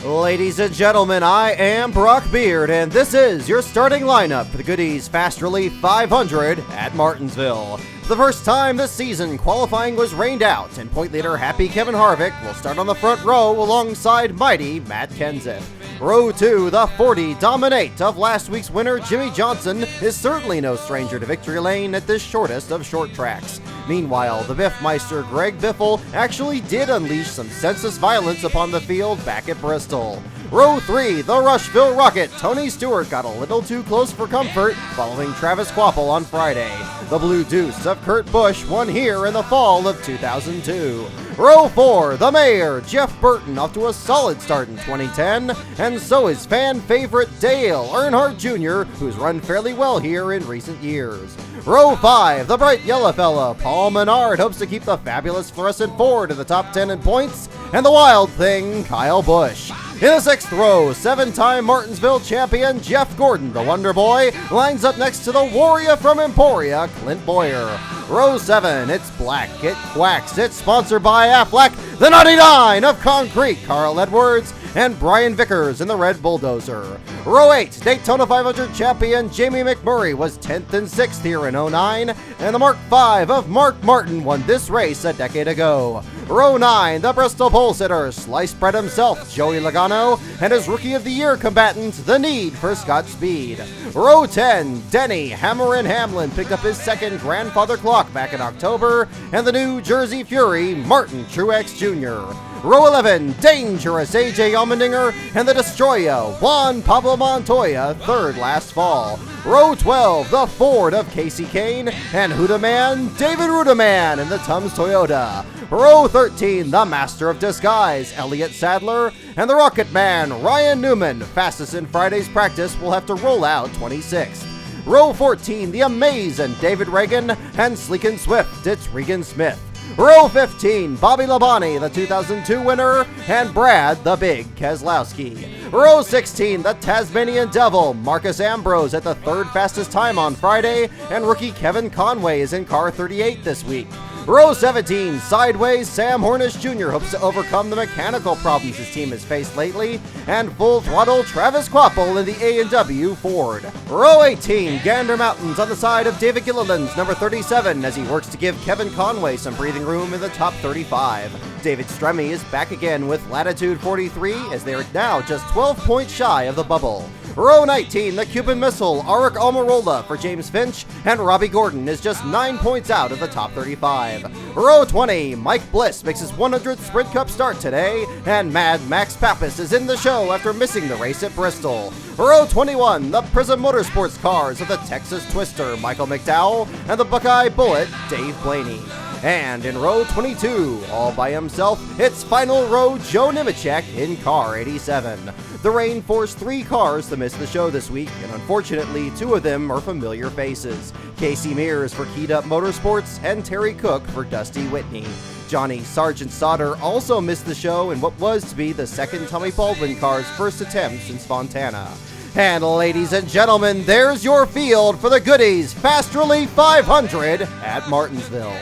Ladies and gentlemen, I am Brock Beard, and this is your starting lineup for the Goody's Fast Relief 500 at Martinsville. For the first time this season, qualifying was rained out, and point leader Happy Kevin Harvick will start on the front row alongside mighty Matt Kenseth. Row 2, the 40 dominate of last week's winner Jimmie Johnson is certainly no stranger to victory lane at this shortest of short tracks. Meanwhile, the Biffmeister Greg Biffle actually did unleash some senseless violence upon the field back at Bristol. Row 3, the Rushville Rocket, Tony Stewart got a little too close for comfort following Travis Kvapil on Friday. The Blue Deuce of Kurt Busch won here in the fall of 2002. Row 4, the Mayor, Jeff Burton, off to a solid start in 2010, and so is fan favorite Dale Earnhardt Jr., who's run fairly well here in recent years. Row 5, the bright yellow fella, Paul Menard, hopes to keep the fabulous fluorescent Ford in the top 10 in points, and the wild thing, Kyle Busch. In the 6th row, 7-time Martinsville champion Jeff Gordon, the Wonder Boy, lines up next to the warrior from Emporia, Clint Bowyer. Row 7, it's black, it quacks, it's sponsored by Aflac, the 99 of Concrete, Carl Edwards, and Brian Vickers in the Red Bulldozer. Row 8, Daytona 500 champion Jamie McMurray was 10th and 6th here in 09, and the Mark 5 of Mark Martin won this race a decade ago. Row 9, the Bristol pole sitter, sliced bread himself, Joey Logano, and his Rookie of the Year combatant, The Need for Scott Speed. Row 10, Denny Hamlin picked up his second grandfather clock back in October, and the New Jersey Fury, Martin Truex Jr. Row 11, Dangerous AJ Allmendinger, and the Destroyer, Juan Pablo Montoya, third last fall. Row 12, the Ford of Kasey Kahne, and Huda Man, David Ruderman in the Tums Toyota. Row 13, the Master of Disguise, Elliott Sadler, and the Rocket Man, Ryan Newman, fastest in Friday's practice, will have to roll out 26th. Row 14, the Amazing David Reagan, and Sleek and Swift, it's Regan Smith. Row 15, Bobby Labonte, the 2002 winner, and Brad the Big Keselowski. Row 16, the Tasmanian Devil, Marcus Ambrose at the third fastest time on Friday, and rookie Kevin Conway is in car 38 this week. Row 17, Sideways, Sam Hornish Jr. hopes to overcome the mechanical problems his team has faced lately, and Full Throttle Travis Kvapil in the A&W Ford. Row 18, Gander Mountains on the side of David Gilliland's number 37 as he works to give Kevin Conway some breathing room in the top 35. David Stremme is back again with Latitude 43 as they are now just 12 points shy of the bubble. Row 19, the Cuban Missile, Arik Almirola for James Finch, and Robbie Gordon is just 9 points out of the top 35. Row 20, Mike Bliss makes his 100th Sprint Cup start today, and Mad Max Pappas is in the show after missing the race at Bristol. Row 21, the Prism Motorsports cars of the Texas Twister, Michael McDowell, and the Buckeye Bullet, Dave Blaney. And in row 22, all by himself, it's final row Joe Nemechek in car 87. The rain forced 3 cars to miss the show this week, and unfortunately 2 of them are familiar faces. Casey Mears for Keyed Up Motorsports and Terry Cook for Dusty Whitney. Johnny Sergeant Sauter also missed the show in what was to be the second Tommy Baldwin car's first attempt since Fontana. And ladies and gentlemen, there's your field for the Goody's Fast Relief 500 at Martinsville.